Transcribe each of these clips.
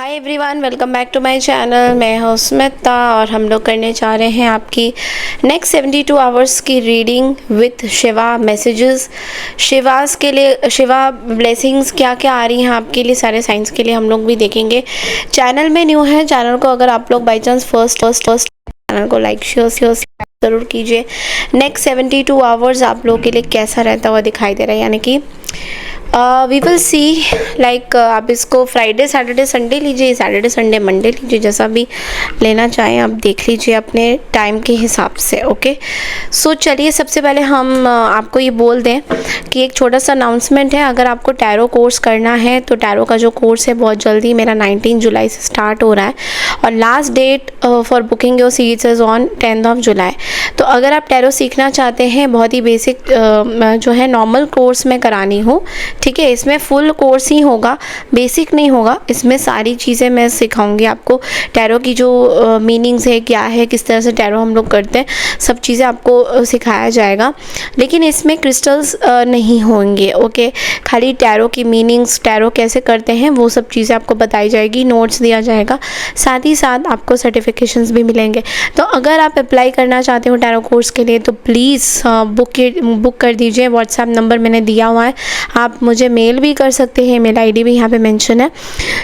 Hi everyone, welcome back to my channel. मैं हूं स्मिता और हम लोग करने जा रहे हैं आपकी नेक्स्ट 72 आवर्स की reading with Shiva messages. Shivas के लिए, शिवा ब्लेसिंग्स क्या क्या आ रही हैं आपके लिए, सारे साइंस के लिए हम लोग भी देखेंगे। चैनल में न्यू है, चैनल को अगर आप लोग बाई चांस फर्स्ट चैनल को लाइक शेयर ज़रूर कीजिए। नेक्स्ट 72 आवर्स आप लोगों के लिए कैसा रहता हुआ दिखाई दे रहा है, यानी कि वी विल सी लाइक आप इसको फ्राइडे सैटरडे संडे लीजिए, सैटरडे संडे मंडे लीजिए, जैसा भी लेना चाहें आप देख लीजिए अपने टाइम के हिसाब से। ओके, सो चलिए सबसे पहले हम आपको ये बोल दें कि एक छोटा सा अनाउंसमेंट है। अगर आपको टैरो कोर्स करना है तो टैरो का जो कोर्स है बहुत जल्दी मेरा 19 जुलाई से स्टार्ट हो रहा है और last date for booking your seats is on 10 July. तो अगर आप टैरो सीखना चाहते हैं, बहुत ही बेसिक जो है नॉर्मल कोर्स में करानी हो, ठीक है, इसमें फुल कोर्स ही होगा, बेसिक नहीं होगा। इसमें सारी चीज़ें मैं सिखाऊंगी आपको, टैरो की जो मीनिंग्स है, क्या है, किस तरह से टैरो हम लोग करते हैं, सब चीज़ें आपको सिखाया जाएगा। लेकिन इसमें क्रिस्टल्स नहीं होंगे। ओके, खाली टैरो की मीनिंग्स, टैरो कैसे करते हैं, वो सब चीज़ें आपको बताई जाएगी, नोट्स दिया जाएगा, साथ ही साथ आपको सर्टिफिकेशंस भी मिलेंगे। तो अगर आप अप्लाई करना चाहते हो टैरो कोर्स के लिए तो प्लीज़ बुक कर दीजिए। व्हाट्सएप नंबर मैंने दिया हुआ है, आप मुझे मेल भी कर सकते हैं, मेल आईडी भी यहाँ पे मेंशन है।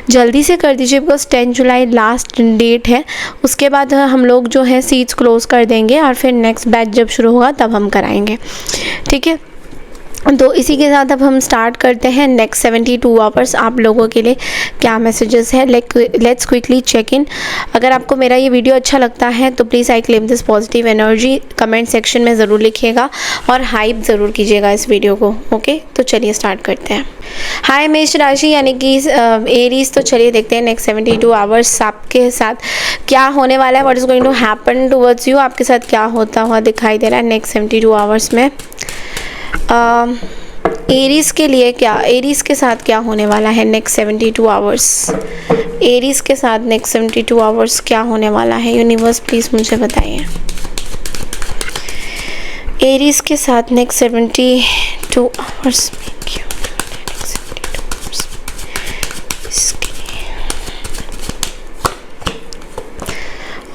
जल्दी से कर दीजिए बिकॉज 10 जुलाई लास्ट डेट है। उसके बाद हम लोग जो है सीट्स क्लोज कर देंगे और फिर नेक्स्ट बैच जब शुरू होगा तब हम कराएंगे, ठीक है। तो इसी के साथ अब हम स्टार्ट करते हैं नेक्स्ट 72 आवर्स आप लोगों के लिए क्या मैसेजेस है। Let's quickly check in. अगर आपको मेरा ये वीडियो अच्छा लगता है तो please I claim this positive energy, comment section में ज़रूर लिखिएगा और हाइप ज़रूर कीजिएगा इस वीडियो को। ओके, तो चलिए स्टार्ट करते हैं। हाय मेष राशि यानी कि एरीज, तो चलिए देखते हैं नेक्स्ट 72 आवर्स आपके साथ क्या होने वाला है। What is going to happen towards you, आपके साथ क्या होता हुआ दिखाई दे रहा है नेक्स्ट 72 आवर्स में। एरीज के लिए क्या, एरीज के साथ क्या होने वाला है नेक्स्ट 72 आवर्स, एरीज के साथ नेक्स्ट 72 आवर्स क्या होने वाला है, यूनिवर्स प्लीज़ मुझे बताइए। एरीज के साथ नेक्स्ट 72 आवर्स में क्या नेक्स्ट 72 आवर्स इसके लिए।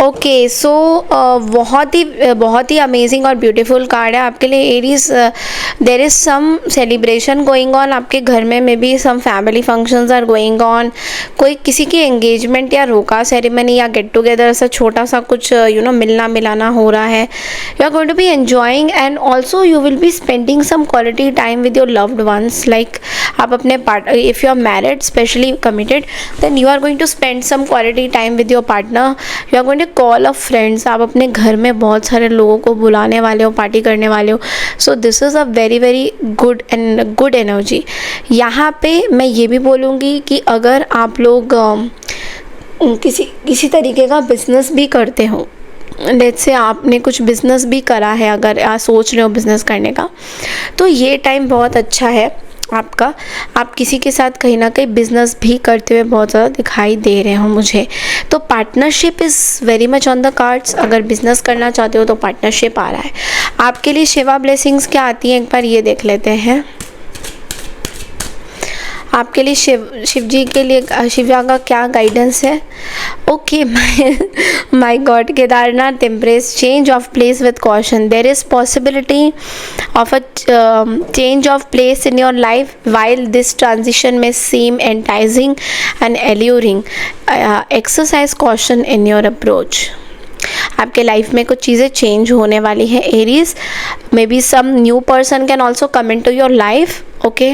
ओके, सो बहुत ही अमेजिंग और ब्यूटीफुल कार्ड है आपके लिए Aries. There is some celebration going on आपके घर में, may be some family functions are going on. कोई किसी की एंगेजमेंट या रोका सेरेमनी या गेट टुगेदर, ऐसा छोटा सा कुछ मिलना मिलाना हो रहा है। You are going to be enjoying and also you will be spending some quality time with your loved ones. Like आप अपने partner, if you are married specially committed, then you are going to spend some quality time with your partner. You are going to call of friends, आप अपने घर में बहुत सारे लोगों को बुलाने वाले हो, पार्टी करने वाले हो। सो this is a very very good energy. यहाँ पे मैं ये भी बोलूँगी कि अगर आप लोग किसी तरीके का बिजनेस भी करते हो, लेट्स से आपने कुछ बिजनेस भी करा है, अगर आप सोच रहे हो बिजनेस करने का, तो ये टाइम बहुत अच्छा है आपका। आप किसी के साथ कहीं ना कहीं बिजनेस भी करते हुए बहुत ज़्यादा दिखाई दे रहे हो मुझे। तो partnership is very much on the cards. अगर बिजनेस करना चाहते हो तो पार्टनरशिप आ रहा है आपके लिए। शिवा ब्लेसिंग्स क्या आती हैं एक बार ये देख लेते हैं आपके लिए। शिव जी के लिए शिवा का क्या गाइडेंस है। Okay, my god, Kedarnath embrace change of place with caution. There is possibility of a change of place in your life while this transition may seem enticing and alluring. Exercise caution in your approach. आपके life में कुछ चीज़ें change होने वाली है Aries. May B some new person can also come into your life. Okay,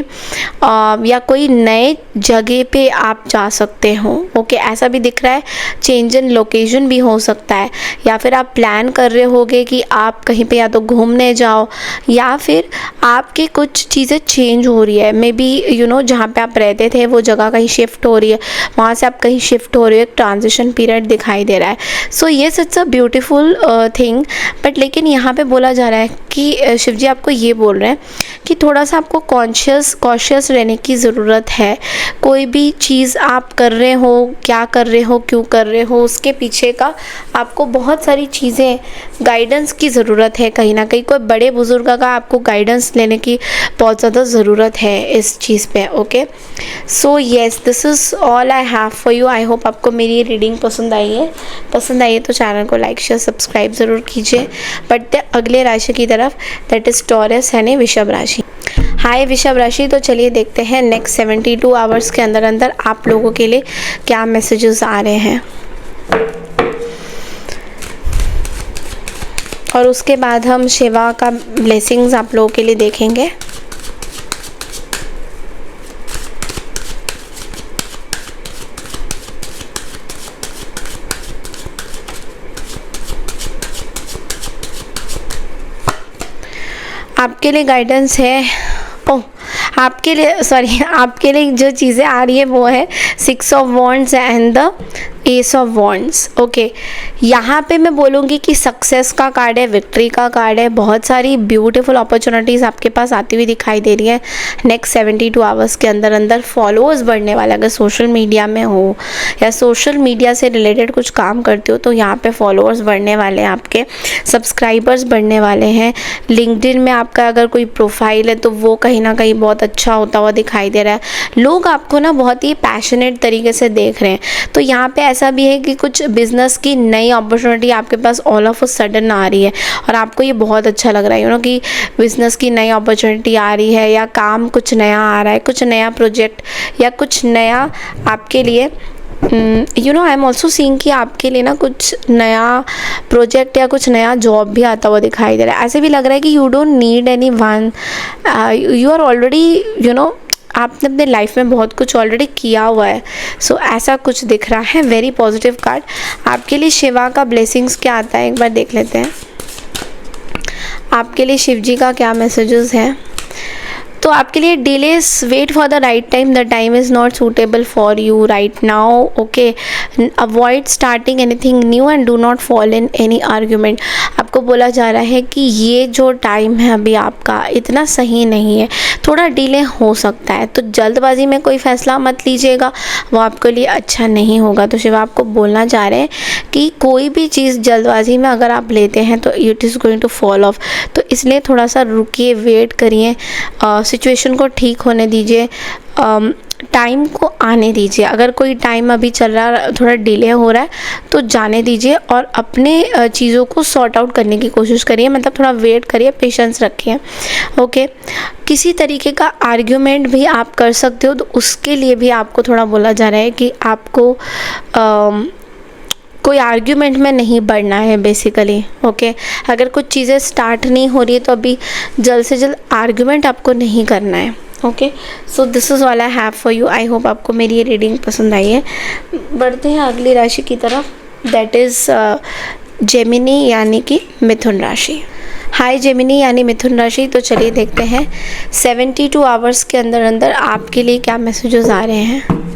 या कोई नए जगह पे आप जा सकते हो। ओके, ऐसा भी दिख रहा है। चेंज इन लोकेशन भी हो सकता है, या फिर आप प्लान कर रहे होगे कि आप कहीं पे या तो घूमने जाओ या फिर आपकी कुछ चीज़ें चेंज हो रही है। मे बी जहाँ पे आप रहते थे वो जगह कहीं शिफ्ट हो रही है, वहाँ से आप कहीं शिफ्ट हो रहे हो, एक ट्रांजिशन पीरियड दिखाई दे रहा है। So yes, it's a beautiful thing. But लेकिन यहाँ पे बोला जा रहा है कि शिव जी आपको ये बोल रहे हैं कि थोड़ा सा आपको कॉन्शियस कॉशियस रहने की ज़रूरत है। कोई भी चीज़ आप कर रहे हो, क्या कर रहे हो, क्यों कर रहे हो, उसके पीछे का आपको बहुत सारी चीज़ें गाइडेंस की ज़रूरत है। कहीं ना कहीं कोई बड़े बुज़ुर्ग का आपको गाइडेंस लेने की बहुत ज़्यादा ज़रूरत है इस चीज़ पे। Okay, so yes, this is all I have for you. I hope आपको मेरी ये रीडिंग पसंद आई है। पसंद आई है तो चैनल को लाइक शेयर सब्सक्राइब ज़रूर कीजिए। बढ़ते अगले राशि की तरफ, दैट इज़ टॉरस यानी वृषभ राशि। हाय वृषभ राशि, तो चलिए देखते हैं नेक्स्ट 72 आवर्स के अंदर अंदर आप लोगों के लिए क्या मैसेजेस आ रहे हैं, और उसके बाद हम शिवा का ब्लेसिंग्स आप लोगों के लिए देखेंगे। आपके लिए गाइडेंस है, आपके लिए जो चीज़ें आ रही है वो है 6 of wands and the S of wands. Okay, यहाँ पे मैं बोलूँगी कि सक्सेस का कार्ड है, विक्ट्री का कार्ड है। बहुत सारी ब्यूटीफुल अपॉर्चुनिटीज़ आपके पास आती हुई दिखाई दे रही है नेक्स्ट 72 आवर्स के अंदर अंदर। फॉलोअर्स बढ़ने वाला, अगर सोशल मीडिया में हो या सोशल मीडिया से रिलेटेड कुछ काम करते हो तो यहाँ पे फॉलोअर्स बढ़ने वाले हैं, आपके सब्सक्राइबर्स बढ़ने वाले हैं। लिंक्डइन में आपका अगर कोई प्रोफाइल है तो वो कहीं ना कहीं बहुत अच्छा होता हुआ दिखाई दे रहा है। लोग आपको ना बहुत ही पैशनेट तरीके से देख रहे हैं। तो यहाँ पे ऐसा भी है कि कुछ बिजनेस की नई अपॉर्चुनिटी आपके पास ऑल ऑफ अ सडन आ रही है और आपको ये बहुत अच्छा लग रहा है, कि बिजनेस की नई अपॉर्चुनिटी आ रही है, या काम कुछ नया आ रहा है, कुछ नया प्रोजेक्ट या कुछ नया आपके लिए आई एम ऑल्सो सीइंग कि आपके लिए ना कुछ नया प्रोजेक्ट या कुछ नया जॉब भी आता हुआ दिखाई दे रहा है। ऐसे भी लग रहा है कि you don't need anyone, you are already आपने अपने लाइफ में बहुत कुछ ऑलरेडी किया हुआ है। सो ऐसा कुछ दिख रहा है। Very positive card. आपके लिए शिवा का ब्लेसिंग्स क्या आता है एक बार देख लेते हैं। आपके लिए शिव जी का क्या मैसेजेस हैं। तो आपके लिए delays, wait for the right time, the time is not suitable for you right now. Okay, avoid starting anything new and do not fall in any argument. आपको बोला जा रहा है कि ये जो टाइम है अभी आपका इतना सही नहीं है, थोड़ा डिले हो सकता है, तो जल्दबाजी में कोई फैसला मत लीजिएगा, वो आपके लिए अच्छा नहीं होगा। तो शिव आपको बोलना चाह रहे हैं कि कोई भी चीज़ जल्दबाजी में अगर आप लेते हैं तो it is going to fall off. तो इसलिए थोड़ा सा रुकिए, वेट करिए, सिचुएशन को ठीक होने दीजिए, टाइम को आने दीजिए। अगर कोई टाइम अभी चल रहा है, थोड़ा डिले हो रहा है तो जाने दीजिए और अपने चीज़ों को सॉर्ट आउट करने की कोशिश करिए, मतलब थोड़ा वेट करिए, पेशेंस रखिए। ओके, किसी तरीके का आर्ग्यूमेंट भी आप कर सकते हो तो उसके लिए भी आपको थोड़ा बोला जा रहा है कि आपको कोई आर्ग्यूमेंट में नहीं बढ़ना है बेसिकली। ओके, अगर कुछ चीज़ें स्टार्ट नहीं हो रही है तो अभी जल्द से जल्द आर्ग्यूमेंट आपको नहीं करना है। Okay, so this is all I have for you. I hope आपको मेरी ये रीडिंग पसंद आई है। बढ़ते हैं अगली राशि की तरफ, दैट इज़ जेमिनी यानी कि मिथुन राशि। हाय जेमिनी यानी मिथुन राशि, तो चलिए देखते हैं 72 आवर्स के अंदर अंदर आपके लिए क्या मैसेजेस आ रहे हैं।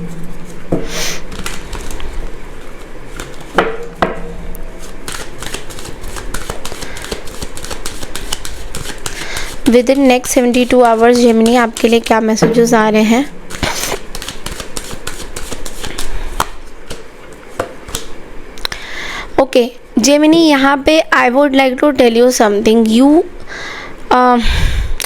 With in next 72 hours Gemini आपके लिए क्या मैसेजेस आ रहे हैं। ओके जेमिनी, यहाँ पे I would like to tell you something. You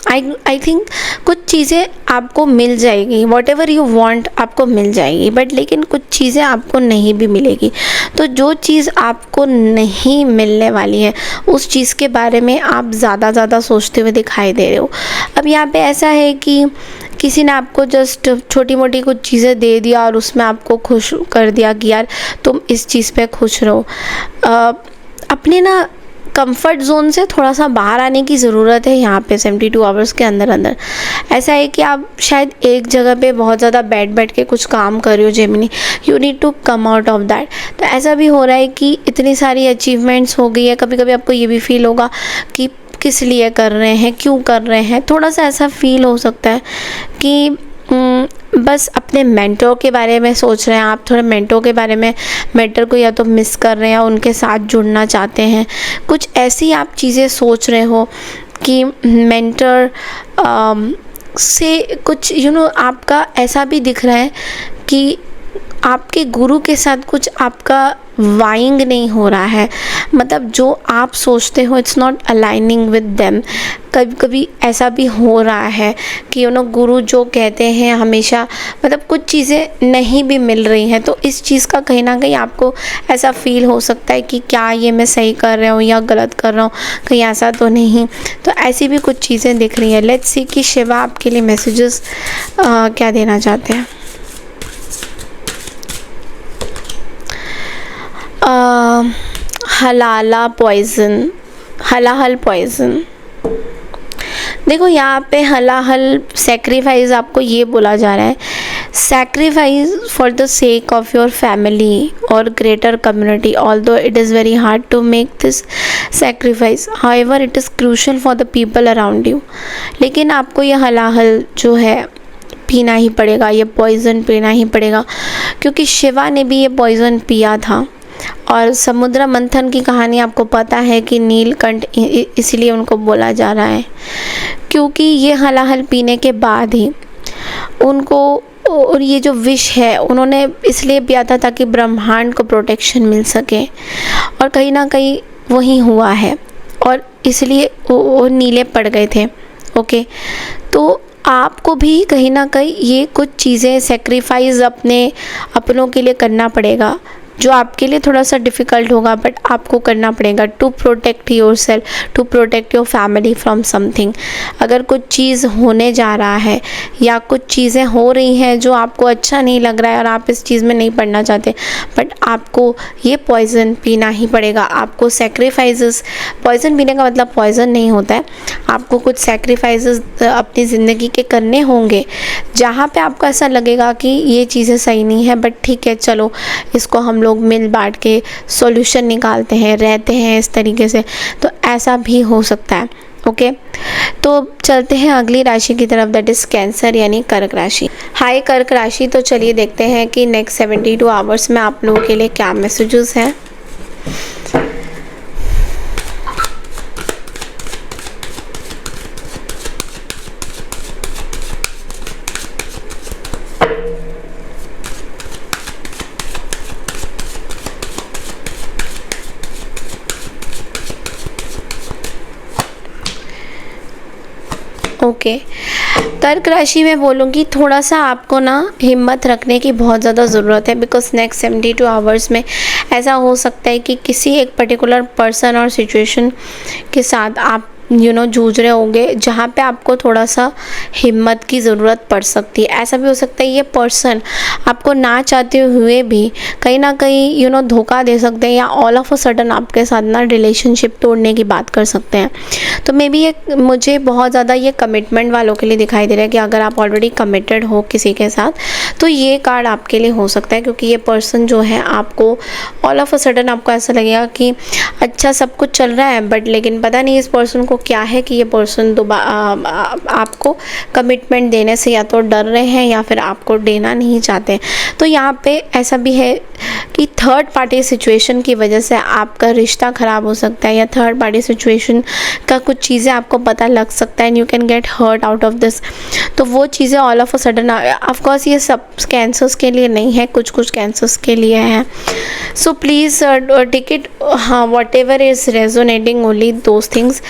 I think कुछ चीज़ें आपको मिल जाएगी, वॉट एवर यू वॉन्ट आपको मिल जाएगी, बट लेकिन कुछ चीज़ें आपको नहीं भी मिलेगी। तो जो चीज़ आपको नहीं मिलने वाली है उस चीज़ के बारे में आप ज़्यादा सोचते हुए दिखाई दे रहे हो। अब यहाँ पे ऐसा है कि किसी ने आपको जस्ट छोटी मोटी कुछ चीज़ें दे दिया और उसमें आपको खुश कर दिया कि यार तुम इस चीज़ पे खुश रहो। अपने ना कंफर्ट जोन से थोड़ा सा बाहर आने की ज़रूरत है यहाँ पे 72 आवर्स के अंदर अंदर। ऐसा है कि आप शायद एक जगह पे बहुत ज़्यादा बैठ के कुछ काम कर रहे हो Gemini, you need to come out of that. तो ऐसा भी हो रहा है कि इतनी सारी अचीवमेंट्स हो गई है, कभी कभी आपको ये भी फील होगा कि किस लिए कर रहे हैं, क्यों कर रहे हैं। थोड़ा सा ऐसा फील हो सकता है कि बस अपने मेंटर के बारे में सोच रहे हैं आप, थोड़े मेंटर के बारे में, मेंटर को या तो मिस कर रहे हैं या उनके साथ जुड़ना चाहते हैं। कुछ ऐसी आप चीज़ें सोच रहे हो कि मेंटर से कुछ आपका ऐसा भी दिख रहा है कि आपके गुरु के साथ कुछ आपका वाइंग नहीं हो रहा है, मतलब जो आप सोचते हो it's not aligning with them. कभी कभी ऐसा भी हो रहा है कि गुरु जो कहते हैं हमेशा, मतलब कुछ चीज़ें नहीं भी मिल रही हैं, तो इस चीज़ का कहीं ना कहीं आपको ऐसा फील हो सकता है कि क्या ये मैं सही कर रहा हूँ या गलत कर रहा हूँ, कहीं ऐसा तो नहीं। तो ऐसी भी कुछ चीज़ें दिख रही हैं। लेट्स सी कि शिवा आपके लिए मैसेजेस क्या देना चाहते हैं। हलाला पॉइजन, हलाहल पॉइजन। देखो यहाँ पे हलाहल सेक्रीफाइस आपको ये बोला जा रहा है, sacrifice for the sake of your family और greater community, although it is very hard to make this sacrifice, however it is crucial for the people around you. लेकिन आपको ये हलाहल जो है पीना ही पड़ेगा, ये पॉइज़न पीना ही पड़ेगा, क्योंकि शिवा ने भी ये पॉइज़न पिया था। और समुद्र मंथन की कहानी आपको पता है कि नीलकंठ इसलिए उनको बोला जा रहा है क्योंकि ये हलाहल पीने के बाद ही उनको, और ये जो विष है उन्होंने इसलिए पिया था ताकि ब्रह्मांड को प्रोटेक्शन मिल सके, और कहीं ना कहीं वही हुआ है और इसलिए वो नीले पड़ गए थे। ओके, तो आपको भी कहीं ना कहीं ये कुछ चीज़ें सेक्रीफाइस अपनों के लिए करना पड़ेगा, जो आपके लिए थोड़ा सा डिफ़िकल्ट होगा, बट आपको करना पड़ेगा to protect yourself, to protect your family from something. अगर कुछ चीज़ होने जा रहा है या कुछ चीज़ें हो रही हैं जो आपको अच्छा नहीं लग रहा है और आप इस चीज़ में नहीं पड़ना चाहते, बट आपको ये पॉइज़न पीना ही पड़ेगा। आपको सेक्रीफाइसेस, पॉइज़न पीने का मतलब पॉइज़न नहीं होता है, आपको कुछ सेक्रीफाइसेस अपनी ज़िंदगी के करने होंगे जहाँ पे आपको ऐसा लगेगा कि ये चीज़ें सही नहीं है, बट ठीक है चलो इसको हम लोग मिल बांट के सॉल्यूशन निकालते हैं, रहते हैं इस तरीके से, तो ऐसा भी हो सकता है। ओके, तो चलते हैं अगली राशि की तरफ, दैट इज़ कैंसर यानी कर्क राशि। हाय कर्क राशि, तो चलिए देखते हैं कि नेक्स्ट 72 आवर्स में आप लोगों के लिए क्या मैसेजेस हैं। ओके, कर्क राशि में बोलूँगी थोड़ा सा आपको ना हिम्मत रखने की बहुत ज़्यादा ज़रूरत है, बिकॉज नेक्स्ट 72 आवर्स में ऐसा हो सकता है कि किसी एक पर्टिकुलर पर्सन और सिचुएशन के साथ आप जूझ रहे होंगे जहाँ पे आपको थोड़ा सा हिम्मत की ज़रूरत पड़ सकती है। ऐसा भी हो सकता है ये पर्सन आपको ना चाहते हुए भी कहीं ना कहीं धोखा दे सकते हैं, या ऑल ऑफ अ सडन आपके साथ ना रिलेशनशिप तोड़ने की बात कर सकते हैं। तो मे बी ये मुझे बहुत ज़्यादा ये कमिटमेंट वालों के लिए दिखाई दे रहा है कि अगर आप ऑलरेडी कमिटेड हो किसी के साथ तो ये कार्ड आपके लिए हो सकता है, क्योंकि ये पर्सन जो है आपको ऑल ऑफ अ सडन आपको ऐसा लगेगा कि अच्छा सब कुछ चल रहा है, बट लेकिन पता नहीं इस पर्सन को क्या है कि ये पर्सन आपको कमिटमेंट देने से या तो डर रहे हैं या फिर आपको देना नहीं चाहते। तो यहाँ पे ऐसा भी है कि थर्ड पार्टी सिचुएशन की वजह से आपका रिश्ता ख़राब हो सकता है, या थर्ड पार्टी सिचुएशन का कुछ चीज़ें आपको पता लग सकता है, and you can get hurt out of this. तो वो चीज़ें all of a sudden, of course ये सब कैंसर्स के लिए नहीं है, कुछ कुछ कैंसर्स के लिए है। सो प्लीज़ टेक इट, हाँ, what ever is resonating only those things.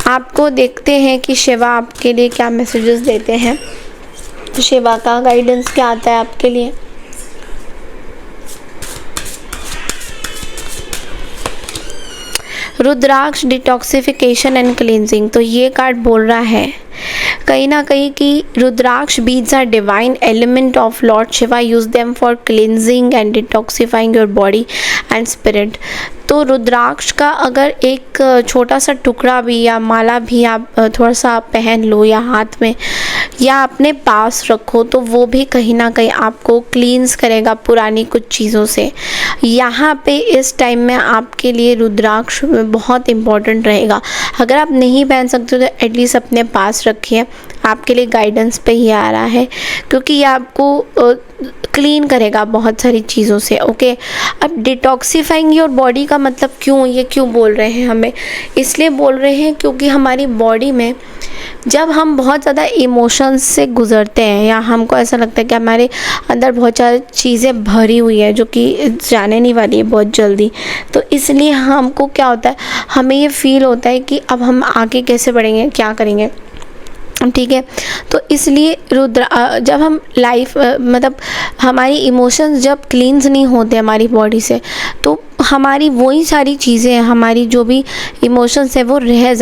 आपको देखते हैं कि शिवा आपके लिए क्या मैसेजेस देते हैं, शिवा का गाइडेंस क्या आता है आपके लिए। रुद्राक्ष डिटॉक्सिफिकेशन एंड क्लींजिंग, तो ये कार्ड बोल रहा है कहीं ना कहीं कि rudraksha beads are divine element of lord Shiva, use them for cleansing and detoxifying your body and spirit. तो रुद्राक्ष का अगर एक छोटा सा टुकड़ा भी या माला भी आप थोड़ा सा पहन लो या हाथ में या अपने पास रखो, तो वो भी कहीं ना कहीं आपको क्लींस करेगा पुरानी कुछ चीज़ों से। यहाँ पे इस टाइम में आपके लिए रुद्राक्ष बहुत इम्पॉर्टेंट रहेगा। अगर आप नहीं पहन सकते तो एटलीस्ट अपने पास रखिए, आपके लिए गाइडेंस पे ही आ रहा है, क्योंकि ये आपको क्लीन करेगा बहुत सारी चीज़ों से। ओके, अब डिटॉक्सिफाइंग योर बॉडी का मतलब क्यों बोल रहे हैं हमें, इसलिए बोल रहे हैं क्योंकि हमारी बॉडी में जब हम बहुत ज़्यादा इमोशंस से गुज़रते हैं या हमको ऐसा लगता है कि हमारे अंदर बहुत सारी चीज़ें भरी हुई है जो कि जाने नहीं वाली है बहुत जल्दी, तो इसलिए हमको क्या होता है, हमें ये फील होता है कि अब हम आगे कैसे बढ़ेंगे, क्या करेंगे। ठीक है, तो इसलिए जब हम मतलब हमारी इमोशंस जब क्लींस नहीं होते हमारी बॉडी से, तो हमारी वही सारी चीज़ें हैं, हमारी जो भी इमोशंस है वो रह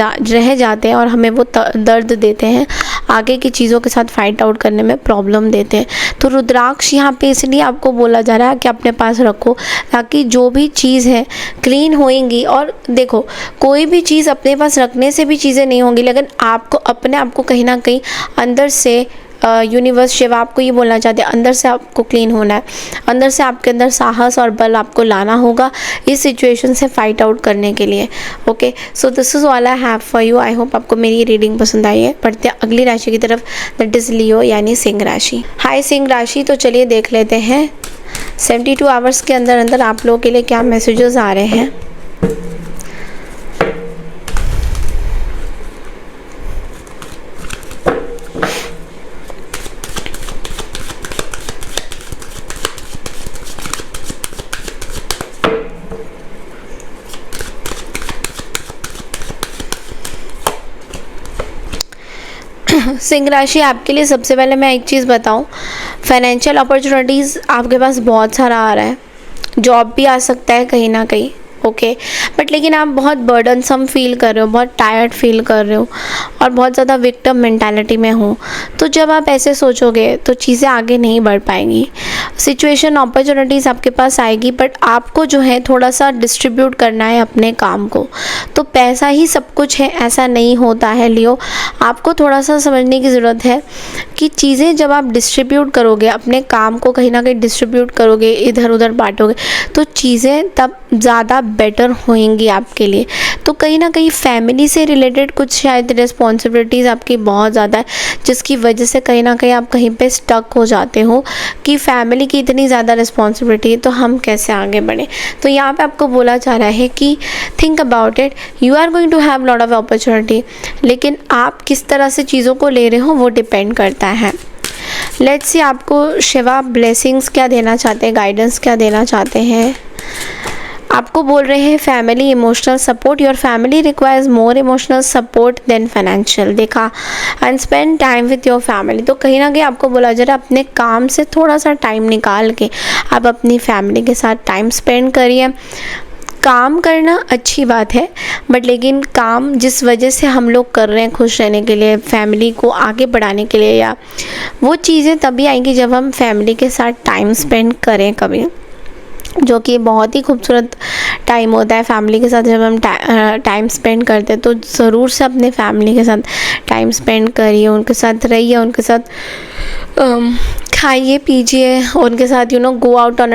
जाते हैं और हमें वो दर्द देते हैं, आगे की चीज़ों के साथ फाइट आउट करने में प्रॉब्लम देते हैं। तो रुद्राक्ष यहाँ पे इसलिए आपको बोला जा रहा है कि अपने पास रखो, ताकि जो भी चीज़ है क्लीन होएंगी। और देखो, कोई भी चीज़ अपने पास रखने से भी चीज़ें नहीं होंगी, लेकिन आपको अपने आप को कहीं ना कहीं अंदर से यूनिवर्स शिवा आपको ये बोलना चाहते हैं, अंदर से आपको क्लीन होना है, अंदर से आपके अंदर साहस और बल आपको लाना होगा इस सिचुएशन से फाइट आउट करने के लिए। Okay, so this is all I have for you. I hope आपको मेरी रीडिंग पसंद आई है। बढ़ते हैं अगली राशि की तरफ, दैट इज़ लियो यानी सिंह राशि। हाय सिंह राशि, तो चलिए देख लेते हैं 72 आवर्स के अंदर अंदर आप लोगों के लिए क्या मैसेजेस आ रहे हैं। सिंह राशि, आपके लिए सबसे पहले मैं एक चीज़ बताऊं, फाइनेंशियल अपॉर्चुनिटीज़ आपके पास बहुत सारा आ रहा है, जॉब भी आ सकता है कहीं ना कहीं। ओके, बट लेकिन आप बहुत बर्डनसम फील कर रहे हो, बहुत टायर्ड फील कर रहे हो और बहुत ज़्यादा विक्टिम मेंटालिटी में हो। तो जब आप ऐसे सोचोगे तो चीज़ें आगे नहीं बढ़ पाएंगी। सिचुएशन अपॉर्चुनिटीज़ आपके पास आएगी, बट आपको जो है थोड़ा सा डिस्ट्रीब्यूट करना है अपने काम को। तो पैसा ही सब कुछ है ऐसा नहीं होता है लियो, आपको थोड़ा सा समझने की ज़रूरत है कि चीज़ें जब आप डिस्ट्रीब्यूट करोगे, अपने काम को कहीं ना कहीं डिस्ट्रीब्यूट करोगे, इधर उधर बांटोगे, तो चीज़ें तब ज़्यादा बेटर होएंगी आपके लिए। तो कहीं ना कहीं फैमिली से रिलेटेड कुछ शायद रिस्पॉन्सिबिलिटीज़ आपकी बहुत ज़्यादा है, जिसकी वजह से कहीं ना कहीं आप कहीं पे स्टक हो जाते हो कि फैमिली की इतनी ज़्यादा रिस्पॉन्सिबिलिटी है तो हम कैसे आगे बढ़ें। तो यहाँ पे आपको बोला जा रहा है कि think about it, you are going to have lot of opportunity, लेकिन आप किस तरह से चीज़ों को ले रहे हो वो डिपेंड करता है। लेट्स सी आपको शिवा ब्लेसिंग्स क्या देना चाहते हैं, गाइडेंस क्या देना चाहते हैं। आपको बोल रहे हैं family emotional support, your family requires more emotional support than financial. देखा, and spend time with your family. तो कहीं ना कहीं आपको बोला जा रहा है अपने काम से थोड़ा सा टाइम निकाल के आप अपनी फैमिली के साथ टाइम स्पेंड करिए। काम करना अच्छी बात है, बट लेकिन काम जिस वजह से हम लोग कर रहे हैं खुश रहने के लिए, फैमिली को आगे बढ़ाने के लिए, या वो चीज़ें तभी आएंगी जब हम फैमिली के साथ टाइम स्पेंड करें कभी, जो कि बहुत ही खूबसूरत टाइम होता है फैमिली के साथ। जब हम टाइम स्पेंड करते हैं तो ज़रूर से अपने फैमिली के साथ टाइम स्पेंड करिए, उनके साथ रहिए, उनके साथ खाइए पीजिए, उनके साथ go out on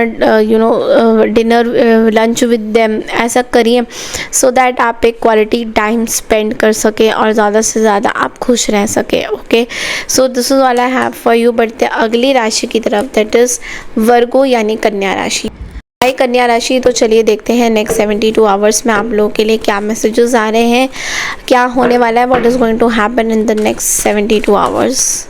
dinner lunch with them, ऐसा करिए सो दैट आप एक क्वालिटी टाइम स्पेंड कर सके और ज़्यादा से ज़्यादा आप खुश रह सके। Okay, so this is all I have for you. बढ़ते अगली राशि की तरफ, दैट इज़ वर्गो यानी कन्या राशि। हाय कन्या राशि, तो चलिए देखते हैं नेक्स्ट 72 आवर्स में आप लोगों के लिए क्या मैसेजेस आ रहे हैं, क्या होने वाला है, what is going to happen in the next 72 hours.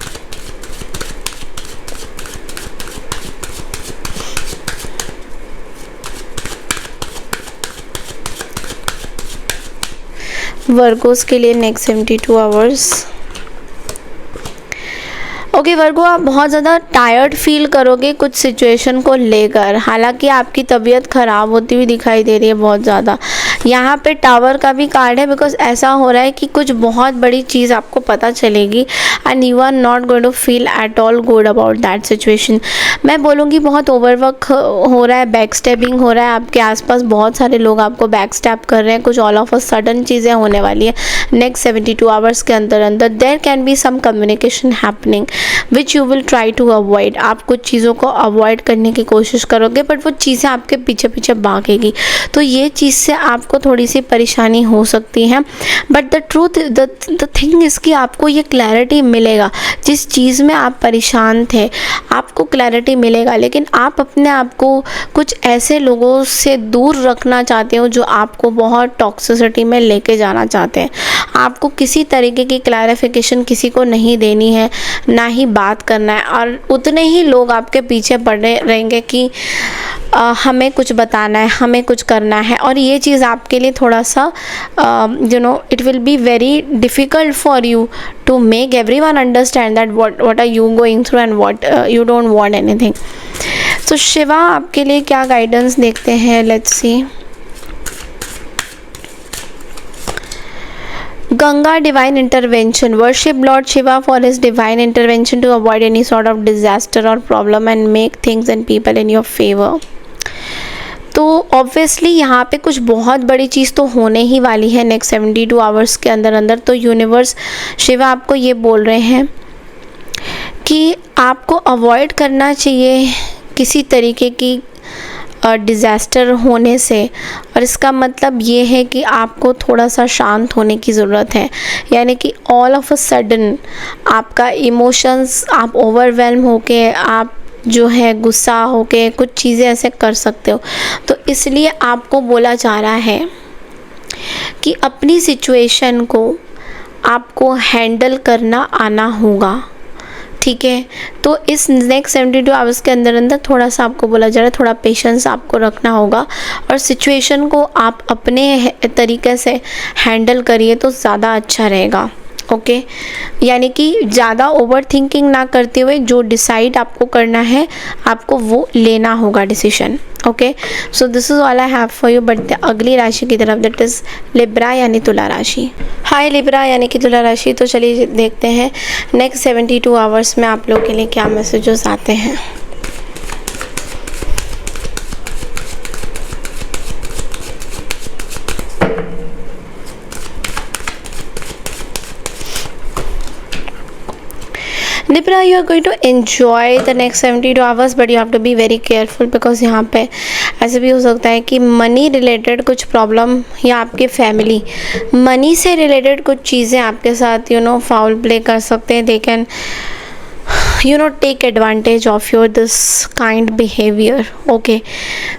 Virgos के लिए नेक्स्ट 72 आवर्स। ओके वर्गो, आप बहुत ज़्यादा टायर्ड फील करोगे कुछ सिचुएशन को लेकर, हालांकि आपकी तबीयत ख़राब होती हुई दिखाई दे रही है बहुत ज़्यादा। यहाँ पे टावर का भी कार्ड है, बिकॉज ऐसा हो रहा है कि कुछ बहुत बड़ी चीज़ आपको पता चलेगी and you are not going to feel at all good about that situation. मैं बोलूँगी बहुत ओवरवर्क हो रहा है, बैक स्टेपिंग हो रहा है, आपके आसपास बहुत सारे लोग आपको बैक स्टेप कर रहे हैं, कुछ ऑल ऑफ अ सडन चीज़ें होने वाली है नेक्स्ट 72 आवर्स के अंदर अंदर। There can be some communication happening which you will try to avoid. आप कुछ चीज़ों को अवॉइड करने की कोशिश करोगे, बट वो चीज़ें आपके पीछे पीछे भागेगी। तो ये चीज़ से आपको आपको थोड़ी सी परेशानी हो सकती है, बट द थिंग इज़ कि आपको ये क्लैरिटी मिलेगा। जिस चीज़ में आप परेशान थे आपको क्लैरिटी मिलेगा, लेकिन आप अपने आप को कुछ ऐसे लोगों से दूर रखना चाहते हो जो आपको बहुत टॉक्सिसिटी में लेके जाना चाहते हैं। आपको किसी तरीके की क्लैरिफिकेशन किसी को नहीं देनी है, ना ही बात करना है, और उतने ही लोग आपके पीछे पड़े रहेंगे कि हमें कुछ बताना है, हमें कुछ करना है। और ये चीज़ आपके लिए थोड़ा सा it will be very difficult for you to make everyone understand that what are you going through and what you don't want anything. So Shiva आपके लिए क्या गाइडेंस देखते हैं, let's see. Ganga divine intervention. Worship Lord Shiva for his divine intervention to avoid any sort of disaster or problem and make things and people in your favor. तो obviously यहाँ पे कुछ बहुत बड़ी चीज़ तो होने ही वाली है नेक्स्ट 72 आवर्स के अंदर अंदर। तो यूनिवर्स शिवा आपको ये बोल रहे हैं कि आपको अवॉइड करना चाहिए किसी तरीके की डिज़ास्टर होने से। और इसका मतलब ये है कि आपको थोड़ा सा शांत होने की ज़रूरत है, यानी कि ऑल ऑफ अ सडन आपका इमोशंस, आप ओवरवेल्म होके आप जो है गुस्सा होके कुछ चीज़ें ऐसे कर सकते हो। तो इसलिए आपको बोला जा रहा है कि अपनी सिचुएशन को आपको हैंडल करना आना होगा, ठीक है। तो इस नेक्स्ट 72 आवर्स के अंदर अंदर थोड़ा सा आपको बोला जा रहा है, थोड़ा पेशेंस आपको रखना होगा और सिचुएशन को आप अपने तरीके से हैंडल करिए तो ज़्यादा अच्छा रहेगा, ओके। यानी कि ज़्यादा ओवर थिंकिंग ना करते हुए जो डिसाइड आपको करना है आपको वो लेना होगा decision, okay. So this is all I have for you. But अगली राशि की तरफ, दैट इज़ लिब्रा यानी तुला राशि। हाय लिब्रा यानी कि तुला राशि। तो चलिए देखते हैं नेक्स्ट 72 आवर्स में आप लोग के लिए क्या मैसेजेस आते हैं। Libra, you are going to enjoy the next 72 hours but you have to be very careful because यहाँ पे ऐसे भी हो सकता है कि मनी रिलेटेड कुछ प्रॉब्लम या आपके फैमिली मनी से रिलेटेड कुछ चीज़ें आपके साथ फाउल प्ले कर सकते हैं। They can take advantage of your this kind behaviour, okay.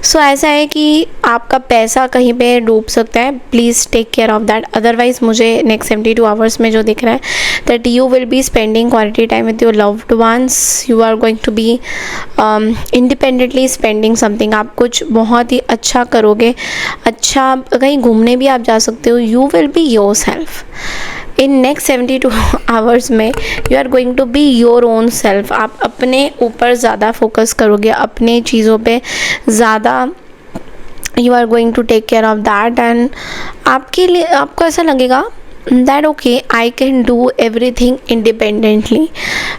So ऐसा है कि आपका पैसा कहीं पे डूब सकता है, please take care of that. Otherwise मुझे नेक्स्ट 72 आवर्स में जो दिख रहा है that you will be spending quality time with your loved ones, you are going to be independently spending something. आप कुछ बहुत ही अच्छा करोगे, अच्छा कहीं घूमने भी आप जा सकते हो। You will be yourself in next 72 hours में। You are going to be your own self. आप अपने ऊपर ज़्यादा फोकस करोगे, अपने चीज़ों पे ज़्यादा you are going to take care of that. And आपके लिए आपको ऐसा लगेगा that okay I can do everything independently.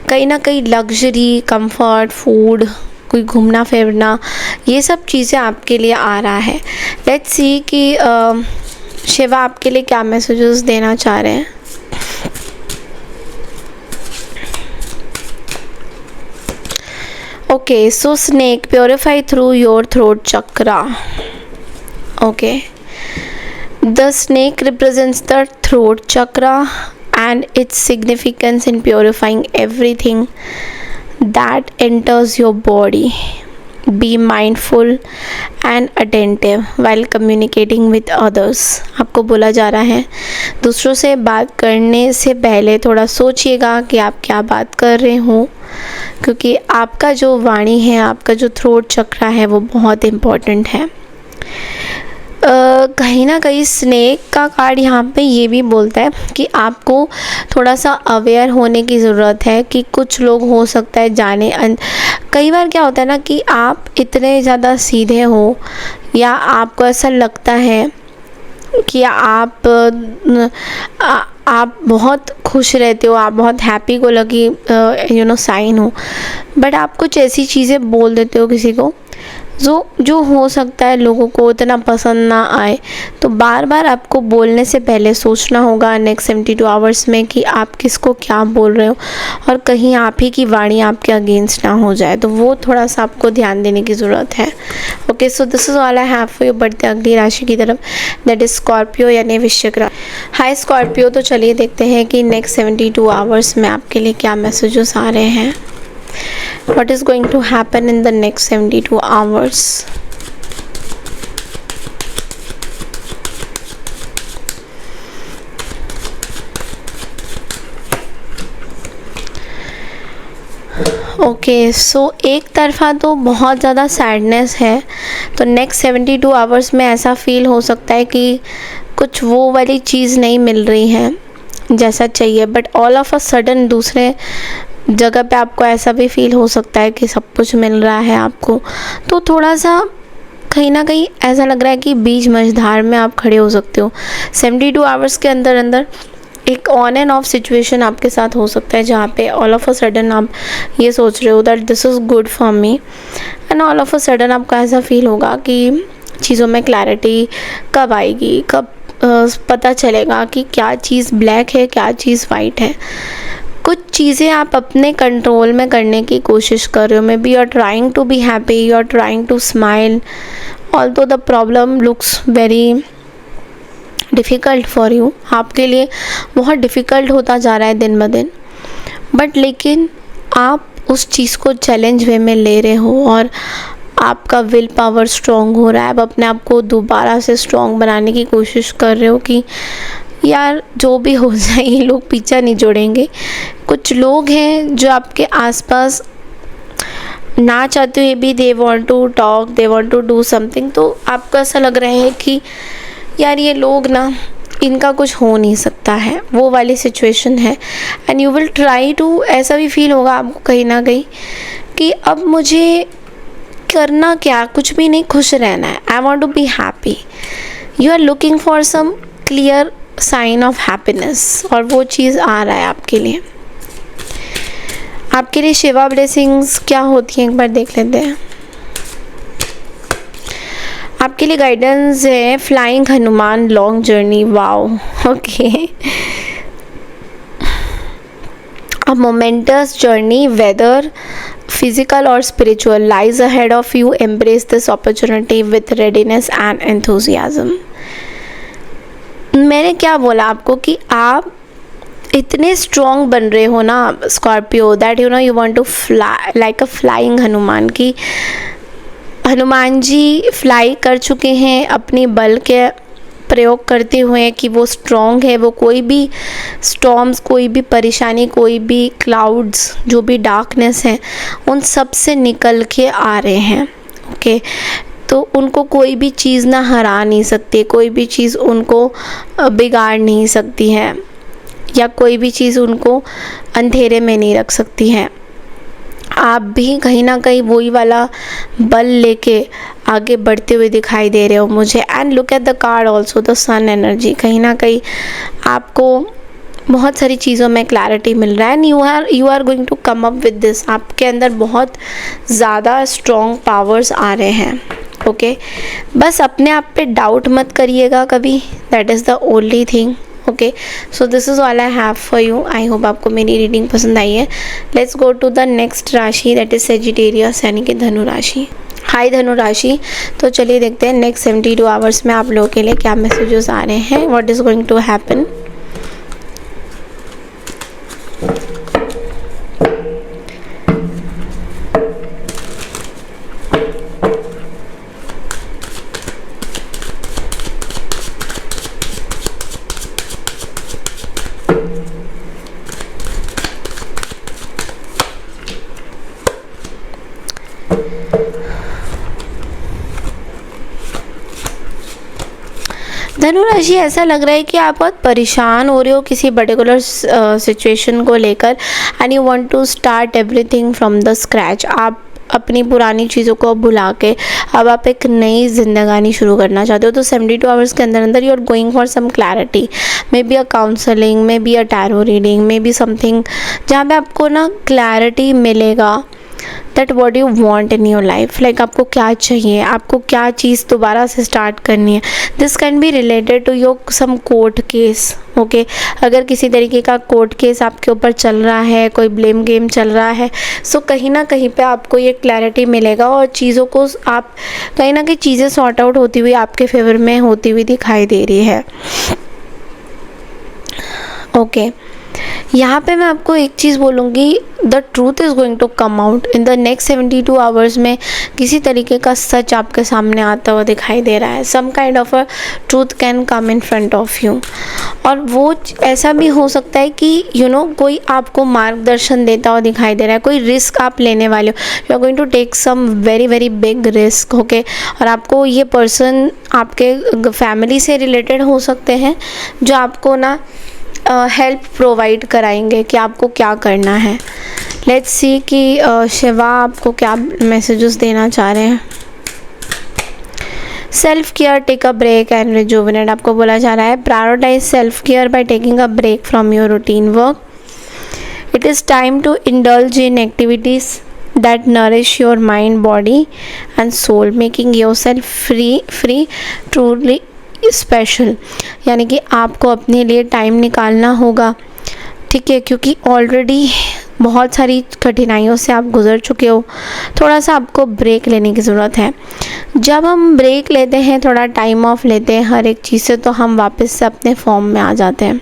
कहीं ना कहीं लग्जरी, कंफर्ट, फूड, कोई घूमना फिरना, ये सब चीज़ें आपके लिए आ रहा है। लेट्स सी कि शिवा आपके लिए क्या मैसेजेस देना चाह रहे हैं। Okay, so snake, purify through your throat chakra. Okay, the snake represents the throat chakra and its significance in purifying everything that enters your body. Be mindful and attentive while communicating with others. आपको बोला जा रहा है दूसरों से बात करने से पहले थोड़ा सोचिएगा कि आप क्या बात कर रहे हो, क्योंकि आपका जो वाणी है, आपका जो थ्रोट चक्रा है वो बहुत इम्पोर्टेंट है। कहीं ना कहीं स्नेक का कार्ड यहाँ पे ये भी बोलता है कि आपको थोड़ा सा अवेयर होने की ज़रूरत है कि कुछ लोग हो सकता है जाने कई बार क्या होता है ना कि आप इतने ज़्यादा सीधे हो या आपको ऐसा लगता है कि आप बहुत खुश रहते हो, आप बहुत हैप्पी को लगी साइन हो, बट आप कुछ ऐसी चीज़ें बोल देते हो किसी को जो हो सकता है लोगों को उतना पसंद ना आए, तो बार बार आपको बोलने से पहले सोचना होगा नेक्स्ट 72 आवर्स में कि आप किसको क्या बोल रहे हो, और कहीं आप ही की वाणी आपके अगेंस्ट ना हो जाए, तो वो थोड़ा सा आपको ध्यान देने की ज़रूरत है। Okay, so this is all I have for you. बढ़ते अगली राशि की तरफ, दैट इज़ स्कॉर्पियो यानी वृश्चिक राशि। हाय स्कॉर्पियो, तो चलिए देखते हैं कि नेक्स्ट 72 आवर्स में आपके लिए क्या मैसेजेस आ रहे हैं। What is going to happen in the next 72 hours? Okay, सो एक तरफा तो बहुत ज़्यादा सैडनेस है, तो नेक्स्ट 72 आवर्स में ऐसा फील हो सकता है कि कुछ वो वाली चीज़ नहीं मिल रही है जैसा चाहिए, but all of a sudden दूसरे जगह पे आपको ऐसा भी फील हो सकता है कि सब कुछ मिल रहा है आपको, तो थोड़ा सा कहीं ना कहीं ऐसा लग रहा है कि बीच मझधार में आप खड़े हो सकते हो। 72 आवर्स के अंदर अंदर एक ऑन एंड ऑफ सिचुएशन आपके साथ हो सकता है, जहाँ पे ऑल ऑफ अ सडन आप ये सोच रहे हो that this is good for me, and all of a sudden आपको ऐसा फील होगा कि चीज़ों में क्लैरिटी कब आएगी, कब पता चलेगा कि क्या चीज़ ब्लैक है, क्या चीज़ वाइट है। कुछ चीज़ें आप अपने कंट्रोल में करने की कोशिश कर रहे हो। Maybe you are trying to be happy, you are trying to smile, although the problem looks very difficult for you. आपके लिए बहुत डिफ़िकल्ट होता जा रहा है दिन ब दिन, बट लेकिन आप उस चीज़ को चैलेंज वे में ले रहे हो और आपका विल पावर स्ट्रॉन्ग हो रहा है। आप अपने आप को दोबारा से स्ट्रॉन्ग बनाने की कोशिश कर रहे हो कि यार जो भी हो जाए ये लोग पीछा नहीं जोड़ेंगे। कुछ लोग हैं जो आपके आसपास ना चाहते हुए भी they want to talk, they want to do something, तो आपको ऐसा लग रहा है कि यार ये लोग ना, इनका कुछ हो नहीं सकता है, वो वाली सिचुएशन है। And you will try to, ऐसा भी फील होगा आपको कहीं ना कहीं कि अब मुझे करना क्या, कुछ भी नहीं, खुश रहना है। I want to be happy. You are looking for some clear sign of happiness, और वो चीज़ आ रहा है आपके लिए। आपके लिए शिवा ब्लेसिंग्स क्या होती हैं एक बार देख लेते हैं। आपके लिए गाइडेंस है flying Hanuman long journey. Wow, okay. A momentous journey whether physical or spiritual lies ahead of you. Embrace this opportunity with readiness and enthusiasm. मैंने क्या बोला आपको कि आप इतने स्ट्रॉन्ग बन रहे हो ना Scorpio, that you know you want to fly like a flying Hanuman. की हनुमान जी फ्लाई कर चुके हैं अपनी बल के प्रयोग करते हुए कि वो स्ट्रॉन्ग है, वो कोई भी स्टॉर्म्स, कोई भी परेशानी, कोई भी क्लाउड्स, जो भी डार्कनेस है, उन सब से निकल के आ रहे हैं। ओके, तो उनको कोई भी चीज़ ना हरा नहीं सकती, कोई भी चीज़ उनको बिगाड़ नहीं सकती है, या कोई भी चीज़ उनको अंधेरे में नहीं रख सकती है। आप भी कहीं ना कहीं वही वाला बल लेके आगे बढ़ते हुए दिखाई दे रहे हो मुझे। And look at the card also, the sun energy. कहीं ना कहीं आपको बहुत सारी चीज़ों में क्लैरिटी मिल रहा है, and you are going to come up with this. आपके अंदर बहुत ज़्यादा स्ट्रॉन्ग पावर्स आ रहे हैं। ओके, बस अपने आप पे डाउट मत करिएगा कभी, that is the only thing. Okay, so this is all I have for you. I hope आपको मेरी रीडिंग पसंद आई है। Let's go to the next rashi, that is Sagittarius यानी कि धनु राशि। हाय धनु राशि, तो चलिए देखते हैं नेक्स्ट 72 आवर्स में आप लोगों के लिए क्या मैसेजेस आ रहे हैं। What is going to happen. Dhanu राशि, ऐसा लग रहा है कि आप बहुत परेशान हो रहे हो किसी पर्टिकुलर सिचुएशन को लेकर, and you want to start everything from the scratch. आप अपनी पुरानी चीज़ों को भुला के अब आप एक नई जिंदगानी शुरू करना चाहते हो। तो 72 आवर्स के अंदर अंदर you are going for some clarity, maybe a counselling, maybe a tarot reading, maybe something जहाँ पे आपको ना क्लैरिटी मिलेगा that what you want in your life, like आपको क्या चाहिए, आपको क्या चीज़ दोबारा से स्टार्ट करनी है. This can be related to your some court case. Okay, अगर किसी तरीके का कोर्ट केस आपके ऊपर चल रहा है, कोई ब्लेम गेम चल रहा है, सो कहीं ना कहीं पे आपको ये क्लैरिटी मिलेगा और चीज़ों को आप कहीं ना कहीं चीज़ें सॉर्ट आउट होती हुई आपके फेवर में होती हुई दिखाई दे रही है. ओके, यहाँ पे मैं आपको एक चीज़ बोलूँगी, the truth is going to come out in the next 72 hours में. किसी तरीके का सच आपके सामने आता हुआ दिखाई दे रहा है. Some kind of a truth can come in front of you. और वो ऐसा भी हो सकता है कि कोई आपको मार्गदर्शन देता हुआ दिखाई दे रहा है, कोई रिस्क आप लेने वाले हो. You are going to take some very very big risk. Okay, और आपको ये पर्सन आपके फैमिली से रिलेटेड हो सकते हैं, जो आपको ना हेल्प प्रोवाइड कराएंगे कि आपको क्या करना है. लेट्स सी कि शिवा आपको क्या मैसेजेस देना चाह रहे हैं. Self care, take a break and rejuvenate. आपको बोला जा रहा है prioritise self care by taking a break from your routine work. It is time to indulge in activities that nourish your mind, body and soul, making yourself free truly special. यानी कि आपको अपने लिए टाइम निकालना होगा, ठीक है, क्योंकि ऑलरेडी बहुत सारी कठिनाइयों से आप गुज़र चुके हो. थोड़ा सा आपको ब्रेक लेने की ज़रूरत है. जब हम ब्रेक लेते हैं, थोड़ा टाइम ऑफ लेते हैं हर एक चीज़ से, तो हम वापस से अपने फॉर्म में आ जाते हैं.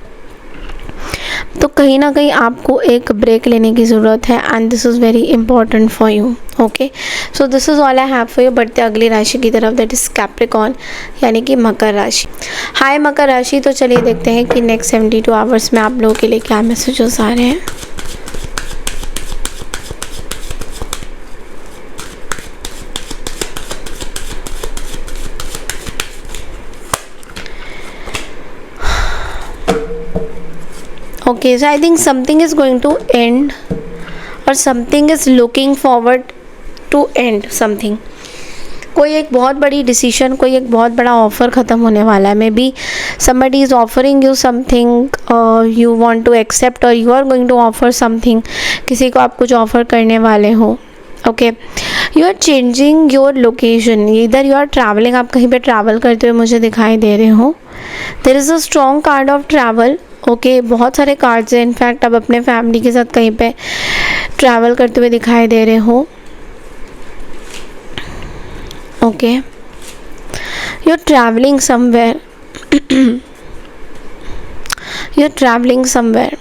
तो कहीं ना कहीं आपको एक ब्रेक लेने की ज़रूरत है and this is very important for you. Okay, so this is all I have for you. बढ़ते अगली राशि की तरफ, दैट इज़ कैप्रिकॉर्न, यानी कि मकर राशि. हाय मकर राशि, तो चलिए देखते हैं कि नेक्स्ट 72 आवर्स में आप लोगों के लिए क्या मैसेजेस आ रहे हैं. Okay, so I think something is going to end or something is looking forward to end something. कोई एक बहुत बड़ी डिसीजन, कोई एक बहुत बड़ा ऑफ़र ख़त्म होने वाला है. May be somebody is offering you something, you want to accept or you are going to offer something. किसी को आप कुछ ऑफ़र करने वाले हो. Okay, you are changing your location, इधर यू आर ट्रैवलिंग, आप कहीं पे ट्रैवल करते हुए मुझे दिखाई दे रहे हो. There is a strong card of travel. Okay, बहुत सारे कार्ड्स हैं. इनफैक्ट आप अपने फैमिली के साथ कहीं पे ट्रैवल करते हुए दिखाई दे रहे हो. Okay, you are travelling somewhere, you are travelling somewhere,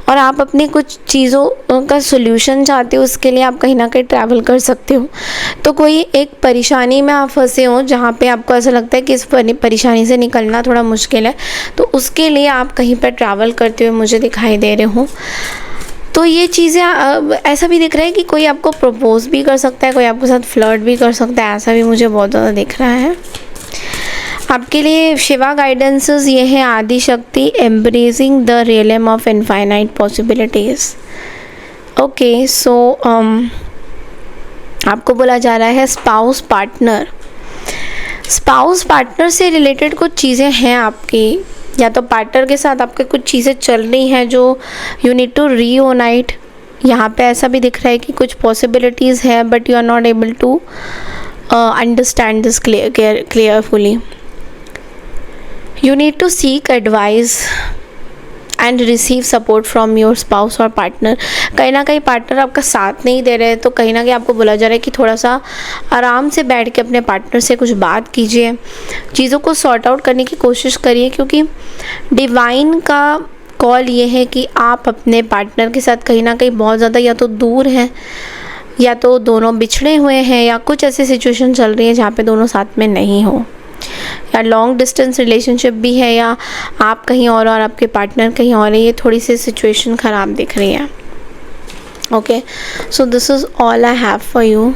और आप अपनी कुछ चीज़ों का सोल्यूशन चाहते हो, उसके लिए आप कहीं ना कहीं ट्रैवल कर सकते हो. तो कोई एक परेशानी में आप फंसे हो जहाँ पे आपको ऐसा लगता है कि इस परेशानी से निकलना थोड़ा मुश्किल है, तो उसके लिए आप कहीं पर ट्रैवल करते हुए मुझे दिखाई दे रहे हो. तो ये चीज़ें ऐसा भी दिख रहा है कि कोई आपको प्रपोज भी कर सकता है, कोई आपके साथ फ्लर्ट भी कर सकता है. ऐसा भी मुझे बहुत ज़्यादा दिख रहा है. आपके लिए शिवा गाइडेंसेस ये है Adi Shakti, embracing the realm of infinite possibilities. Okay, so आपको बोला जा रहा है स्पाउस पार्टनर. स्पाउस पार्टनर से रिलेटेड कुछ चीज़ें हैं आपकी, या तो पार्टनर के साथ आपके कुछ चीज़ें चल रही हैं जो यू नीड टू रीयूनाइट. यहाँ पे ऐसा भी दिख रहा है कि कुछ पॉसिबिलिटीज़ है but you are not able to understand this clearfully. You need to seek advice and receive support from your spouse और partner. कहीं ना कहीं पार्टनर आपका साथ नहीं दे रहे, तो कहीं ना कहीं आपको बोला जा रहा है कि थोड़ा सा आराम से बैठ के अपने पार्टनर से कुछ बात कीजिए, चीज़ों को सॉर्ट आउट करने की कोशिश करिए, क्योंकि डिवाइन का कॉल ये है कि आप अपने पार्टनर के साथ कहीं ना कहीं बहुत ज़्यादा या तो दूर हैं, या तो दोनों बिछड़े हुए हैं, या कुछ ऐसी सिचुएशन चल रही है जहाँ पे दोनों साथ में नहीं हो, या लॉन्ग डिस्टेंस रिलेशनशिप भी है, या आप कहीं और आपके पार्टनर कहीं और है. ये थोड़ी सी सिचुएशन ख़राब दिख रही है. Okay, so this is all I have for you.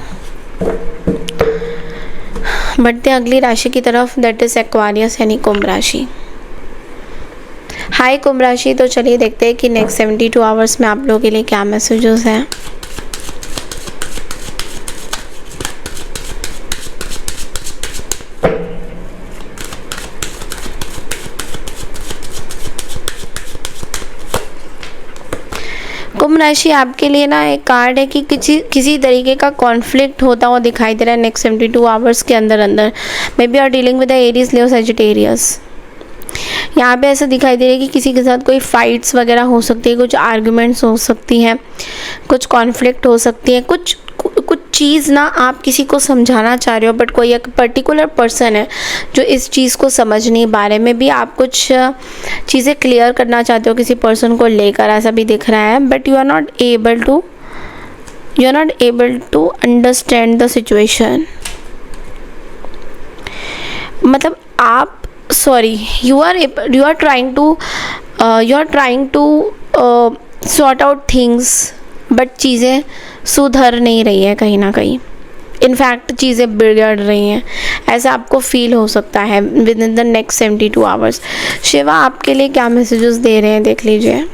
बढ़ते अगली राशि की तरफ, दैट इज़ एक्वारियस यानी कुंभ राशि. हाय कुंभ राशि, तो चलिए देखते हैं कि नेक्स्ट 72 आवर्स में आप लोगों के लिए क्या मैसेजेस हैं. कुंभ कुंभ राशि आपके लिए ना एक कार्ड है कि किसी तरीके का कॉन्फ्लिक्ट होता हुआ दिखाई दे रहा है नेक्स्ट 72 आवर्स के अंदर अंदर। Maybe are dealing with the Aries, Leo, Sagittarius. यहाँ पे ऐसा दिखाई दे रहा है कि किसी के साथ कोई फाइट्स वगैरह हो सकती है, कुछ आर्ग्यूमेंट्स हो सकती हैं, कुछ कॉन्फ्लिक्ट हो सकती है, कुछ चीज़ ना आप किसी को समझाना चाह रहे हो बट कोई एक पर्टिकुलर पर्सन है जो इस चीज़ को समझ नहीं पा रहे। में भी आप कुछ चीज़ें क्लियर करना चाहते हो किसी पर्सन को लेकर, ऐसा भी दिख रहा है, but you are not able to understand the situation. मतलब आप you are trying to sort out things, but चीज़ें सुधर नहीं रही है कहीं ना कहीं। इनफैक्ट चीज़ें बिगड़ रही हैं, ऐसा आपको फील हो सकता है with in the next 72 hours. Shiva आपके लिए क्या मैसेजेस दे रहे हैं देख लीजिए।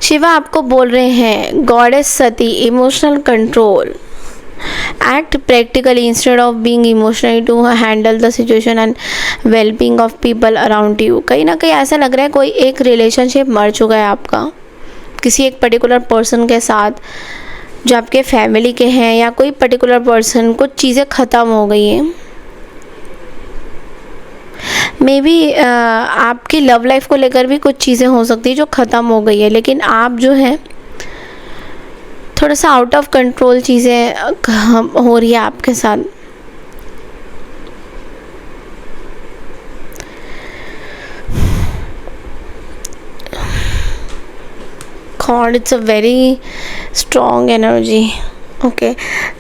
शिवा आपको बोल रहे हैं, goddess Sati, emotional control, act practically instead of being emotional to handle the situation and well-being of people around you। कहीं ना कहीं ऐसा लग रहा है कोई एक रिलेशनशिप मर चुका है आपका किसी एक पर्टिकुलर पर्सन के साथ जो आपके फैमिली के हैं, या कोई पर्टिकुलर पर्सन, कुछ चीज़ें ख़त्म हो गई हैं। मे बी आपकी लव लाइफ को लेकर भी कुछ चीज़ें हो सकती है जो ख़त्म हो गई है, लेकिन आप जो है थोड़ा सा आउट ऑफ कंट्रोल चीज़ें हो रही है आपके साथ। God, it's a very strong energy. Okay,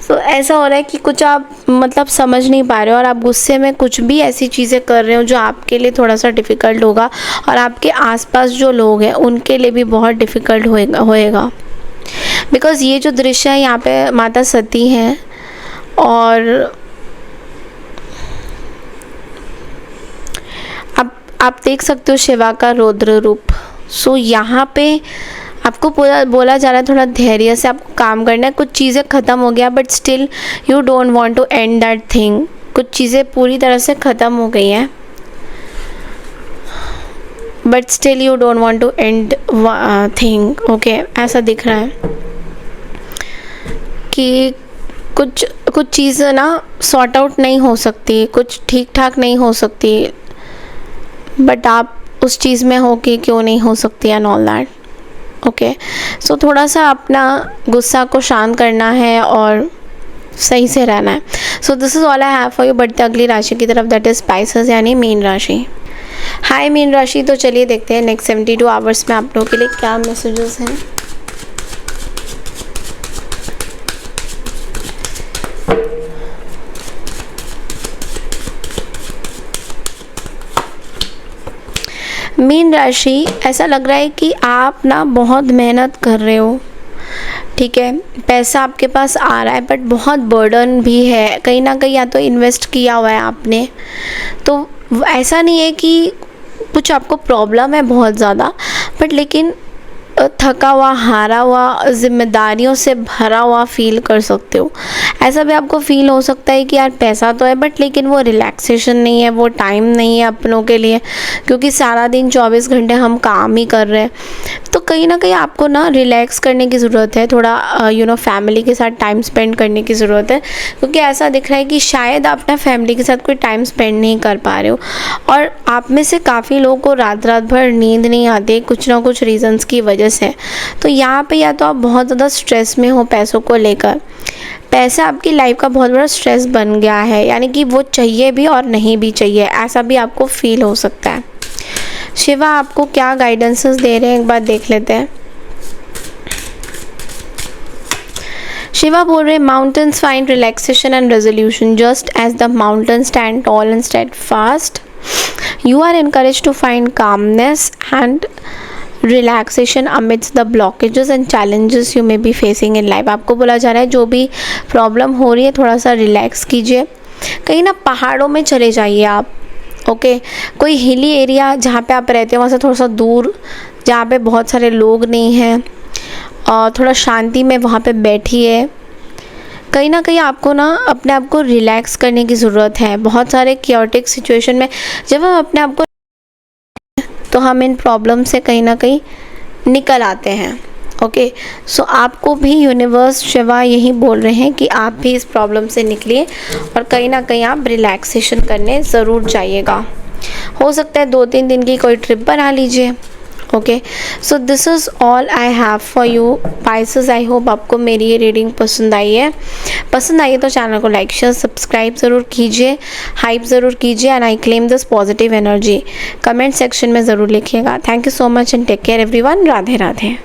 so ऐसा हो रहा है कि कुछ आप मतलब समझ नहीं पा रहे हो और आप गुस्से में कुछ भी ऐसी चीज़ें कर रहे हो जो आपके लिए थोड़ा सा डिफ़िकल्ट होगा, और आपके आसपास जो लोग हैं उनके लिए भी बहुत डिफ़िकल्ट होएगा। बिकॉज़ ये जो दृश्य है यहाँ पे माता सती हैं और आप देख सकते हो शिवा का रौद्र रूप। सो यहाँ पे आपको पूरा बोला जा रहा है थोड़ा धैर्य से आपको काम करना है। कुछ चीज़ें ख़त्म हो गया but still you don't want to end that thing. कुछ चीज़ें पूरी तरह से ख़त्म हो गई हैं but still you don't want to end thing. Okay, ऐसा दिख रहा है कि कुछ चीज़ें ना सॉर्ट आउट नहीं हो सकती, कुछ ठीक ठाक नहीं हो सकती, बट आप उस चीज़ में हो कि क्यों नहीं हो सकती एंड ऑल दैट। ओके, सो थोड़ा सा अपना गुस्सा को शांत करना है और सही से रहना है। सो this is all I have for you. बढ़ते अगली राशि की तरफ, दैट इज़ स्पाइसेस यानी मीन राशि। हाय मीन राशि, तो चलिए देखते हैं नेक्स्ट 72 आवर्स में आप लोगों के लिए क्या मैसेजेस हैं। मीन राशि, ऐसा लग रहा है कि आप ना बहुत मेहनत कर रहे हो, ठीक है, पैसा आपके पास आ रहा है बट बहुत बर्डन भी है कहीं ना कहीं, या तो इन्वेस्ट किया हुआ है आपने। तो ऐसा नहीं है कि कुछ आपको प्रॉब्लम है बहुत ज़्यादा, बट लेकिन थका हुआ, हारा हुआ, जिम्मेदारियों से भरा हुआ फील कर सकते हो। ऐसा भी आपको फील हो सकता है कि यार पैसा तो है बट लेकिन वो रिलैक्सेशन नहीं है, वो टाइम नहीं है अपनों के लिए, क्योंकि सारा दिन 24 घंटे हम काम ही कर रहे हैं। तो कहीं ना कहीं आपको ना रिलैक्स करने की ज़रूरत है, थोड़ा फैमिली के साथ टाइम स्पेंड करने की ज़रूरत है, क्योंकि ऐसा दिख रहा है कि शायद आप ना फैमिली के साथ कोई टाइम स्पेंड नहीं कर पा रहे हो। और आप में से काफ़ी लोगों को रात भर नींद नहीं आती, कुछ ना कुछ रीज़न्स की वजह से। तो यहाँ पे या तो आप बहुत ज़्यादा स्ट्रेस में हो पैसों को लेकर, पैसा आपकी लाइफ का बहुत बड़ा स्ट्रेस बन गया है, यानी कि वो चाहिए भी और नहीं भी चाहिए, ऐसा भी आपको फील हो सकता है। शिवा आपको क्या गाइडेंसेस दे रहे हैं एक बार देख लेते हैं। शिवा बोल रहे हैं, mountains find relaxation and resolution just as the mountain stand tall and steadfast. You are encouraged to find calmness and relaxation amidst the blockages and challenges you may be facing in life. आपको बोला जा रहा है जो भी problem हो रही है थोड़ा सा रिलैक्स कीजिए, कहीं ना पहाड़ों में चले जाइए आप। ओके, कोई हिली एरिया जहाँ पे आप रहते हो वहाँ से थोड़ा सा दूर, जहाँ पे बहुत सारे लोग नहीं हैं, और थोड़ा शांति में वहाँ पे बैठिए। कहीं ना कहीं आपको ना अपने आप को रिलैक्स करने की ज़रूरत है। बहुत सारे क्योटिक सिचुएशन में जब हम अपने आप को, तो हम इन प्रॉब्लम से कहीं ना कहीं निकल आते हैं। ओके, सो आपको भी यूनिवर्स शिवा यही बोल रहे हैं कि आप भी इस प्रॉब्लम से निकलिए और कहीं ना कहीं आप रिलैक्सेशन करने ज़रूर जाइएगा। हो सकता है 2-3 दिन की कोई ट्रिप बना लीजिए। Okay, so this is all I have for you Pisces. I hope आपको मेरी ये रीडिंग पसंद आई है। पसंद आई है तो चैनल को लाइक शेयर सब्सक्राइब ज़रूर कीजिए, हाइप ज़रूर कीजिए and I claim this positive energy. Comment section में ज़रूर लिखिएगा। Thank you so much and take care everyone. Radhe Radhe.